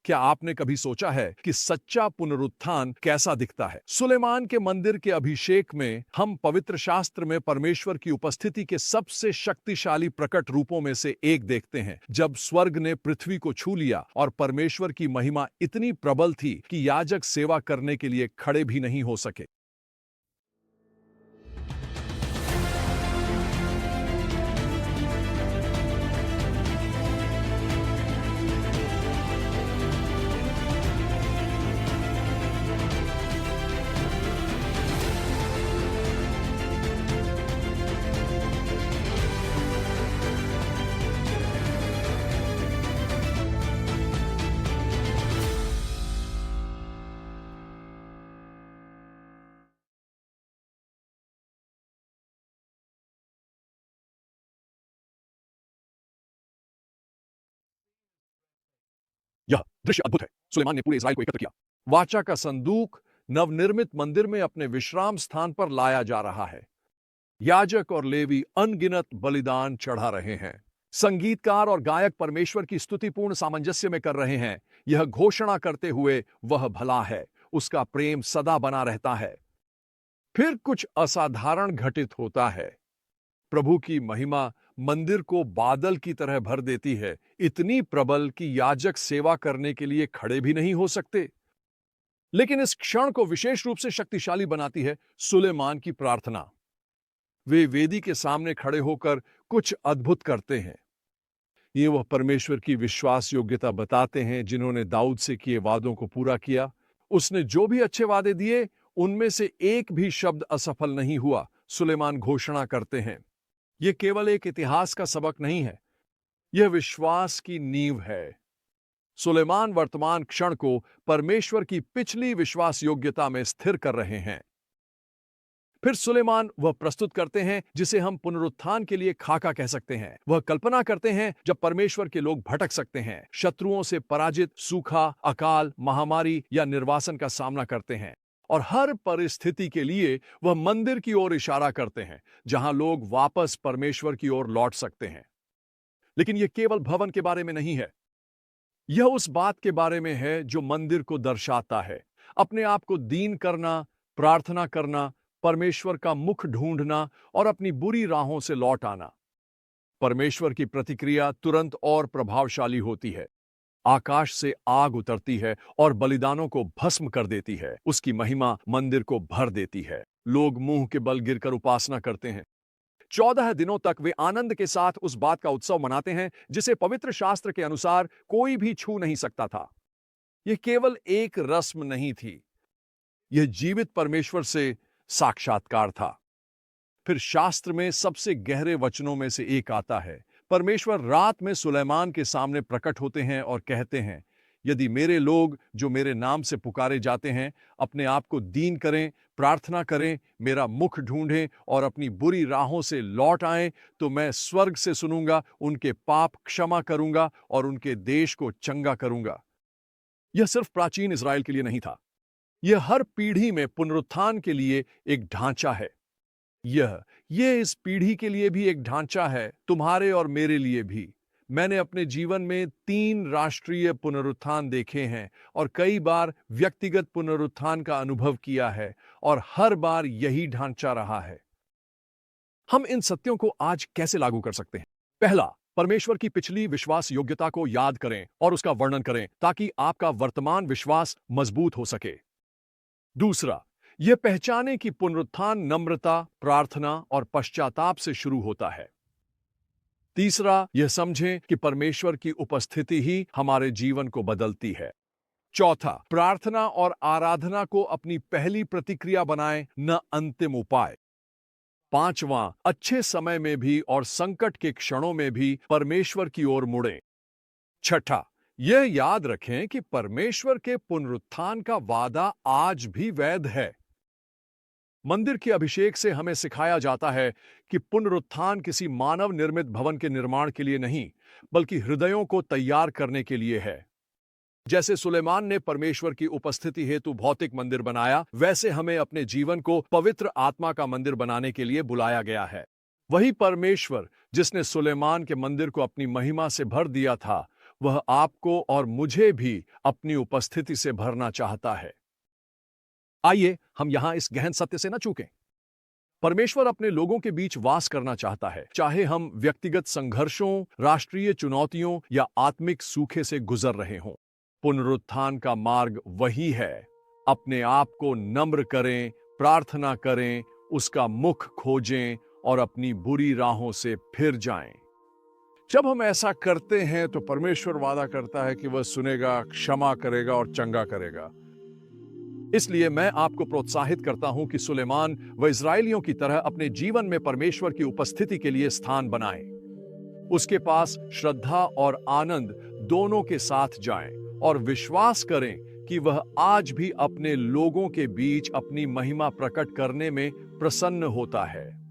क्या आपने कभी सोचा है कि सच्चा पुनरुत्थान कैसा दिखता है? सुलेमान के मंदिर के अभिषेक में हम पवित्र शास्त्र में परमेश्वर की उपस्थिति के सबसे शक्तिशाली प्रकट रूपों में से एक देखते हैं। जब स्वर्ग ने पृथ्वी को छू लिया और परमेश्वर की महिमा इतनी प्रबल थी कि याजक सेवा करने के लिए खड़े भी नहीं हो सके। यह दृश्य अद्भुत है। सुलेमान ने पूरे इस्राएल को एकत्र किया। वाचा का संदूक नवनिर्मित मंदिर में अपने विश्राम स्थान पर लाया जा रहा है। याजक और लेवी अनगिनत बलिदान चढ़ा रहे हैं। संगीतकार और गायक परमेश्वर की स्तुतिपूर्ण सामंजस्य में कर रहे हैं, यह घोषणा करते हुए वह भला है, उसका प्रेम सदा बना रहता है। फिर कुछ असाधारण घटित होता है। प्रभु की महिमा मंदिर को बादल की तरह भर देती है, इतनी प्रबल कि याजक सेवा करने के लिए खड़े भी नहीं हो सकते। लेकिन इस क्षण को विशेष रूप से शक्तिशाली बनाती है सुलेमान की प्रार्थना। वे वेदी के सामने खड़े होकर कुछ अद्भुत करते हैं। ये वह परमेश्वर की विश्वास योग्यता बताते हैं जिन्होंने दाऊद से किए वादों को पूरा किया। उसने जो भी अच्छे वादे दिए, उनमें से एक भी शब्द असफल नहीं हुआ। सुलेमान घोषणा करते हैं। यह केवल एक इतिहास का सबक नहीं है, यह विश्वास की नींव है। सुलेमान वर्तमान क्षण को परमेश्वर की पिछली विश्वास योग्यता में स्थिर कर रहे हैं। फिर सुलेमान वह प्रस्तुत करते हैं जिसे हम पुनरुत्थान के लिए खाका कह सकते हैं। वह कल्पना करते हैं जब परमेश्वर के लोग भटक सकते हैं, शत्रुओं से पराजित, सूखा, अकाल, महामारी या निर्वासन का सामना करते हैं। और हर परिस्थिति के लिए वह मंदिर की ओर इशारा करते हैं जहां लोग वापस परमेश्वर की ओर लौट सकते हैं। लेकिन यह केवल भवन के बारे में नहीं है, यह उस बात के बारे में है जो मंदिर को दर्शाता है। अपने आप को दीन करना, प्रार्थना करना, परमेश्वर का मुख ढूंढना और अपनी बुरी राहों से लौट आना। परमेश्वर की प्रतिक्रिया तुरंत और प्रभावशाली होती है। आकाश से आग उतरती है और बलिदानों को भस्म कर देती है। उसकी महिमा मंदिर को भर देती है। लोग मुंह के बल गिरकर उपासना करते हैं। 14 दिनों तक वे आनंद के साथ उस बात का उत्सव मनाते हैं जिसे पवित्र शास्त्र के अनुसार कोई भी छू नहीं सकता था। यह केवल एक रस्म नहीं थी, यह जीवित परमेश्वर से साक्षात्कार था। फिर शास्त्र में सबसे गहरे वचनों में से एक आता है। परमेश्वर रात में सुलेमान के सामने प्रकट होते हैं और कहते हैं, यदि मेरे लोग जो मेरे नाम से पुकारे जाते हैं अपने आप को दीन करें, प्रार्थना करें, मेरा मुख ढूंढें और अपनी बुरी राहों से लौट आएं, तो मैं स्वर्ग से सुनूंगा, उनके पाप क्षमा करूंगा और उनके देश को चंगा करूंगा। यह सिर्फ प्राचीन इस्राएल के लिए नहीं था, यह हर पीढ़ी में पुनरुत्थान के लिए एक ढांचा है। यह इस पीढ़ी के लिए भी एक ढांचा है, तुम्हारे और मेरे लिए भी। मैंने अपने जीवन में 3 राष्ट्रीय पुनरुत्थान देखे हैं और कई बार व्यक्तिगत पुनरुत्थान का अनुभव किया है, और हर बार यही ढांचा रहा है। हम इन सत्यों को आज कैसे लागू कर सकते हैं? पहला, परमेश्वर की पिछली विश्वास योग्यता को याद करें और उसका वर्णन करें ताकि आपका वर्तमान विश्वास मजबूत हो सके। दूसरा, यह पहचाने कि पुनरुत्थान नम्रता, प्रार्थना और पश्चाताप से शुरू होता है। तीसरा, यह समझें कि परमेश्वर की उपस्थिति ही हमारे जीवन को बदलती है। चौथा, प्रार्थना और आराधना को अपनी पहली प्रतिक्रिया बनाएं, न अंतिम उपाय। पांचवां, अच्छे समय में भी और संकट के क्षणों में भी परमेश्वर की ओर मुड़ें। छठा, यह याद रखें कि परमेश्वर के पुनरुत्थान का वादा आज भी वैध है। मंदिर के अभिषेक से हमें सिखाया जाता है कि पुनरुत्थान किसी मानव निर्मित भवन के निर्माण के लिए नहीं, बल्कि हृदयों को तैयार करने के लिए है। जैसे सुलेमान ने परमेश्वर की उपस्थिति हेतु भौतिक मंदिर बनाया, वैसे हमें अपने जीवन को पवित्र आत्मा का मंदिर बनाने के लिए बुलाया गया है। वही परमेश्वर जिसने सुलेमान के मंदिर को अपनी महिमा से भर दिया था, वह आपको और मुझे भी अपनी उपस्थिति से भरना चाहता है। आइए हम यहां इस गहन सत्य से न चूकें। परमेश्वर अपने लोगों के बीच वास करना चाहता है, चाहे हम व्यक्तिगत संघर्षों, राष्ट्रीय चुनौतियों या आत्मिक सूखे से गुजर रहे हों। पुनरुत्थान का मार्ग वही है। अपने आप को नम्र करें, प्रार्थना करें, उसका मुख खोजें और अपनी बुरी राहों से फिर जाएं। जब हम ऐसा करते हैं तो परमेश्वर वादा करता है कि वह सुनेगा, क्षमा करेगा और चंगा करेगा। इसलिए मैं आपको प्रोत्साहित करता हूं कि सुलेमान व इस्राएलियों की तरह अपने जीवन में परमेश्वर की उपस्थिति के लिए स्थान बनाएं। उसके पास श्रद्धा और आनंद दोनों के साथ जाएं और विश्वास करें कि वह आज भी अपने लोगों के बीच अपनी महिमा प्रकट करने में प्रसन्न होता है।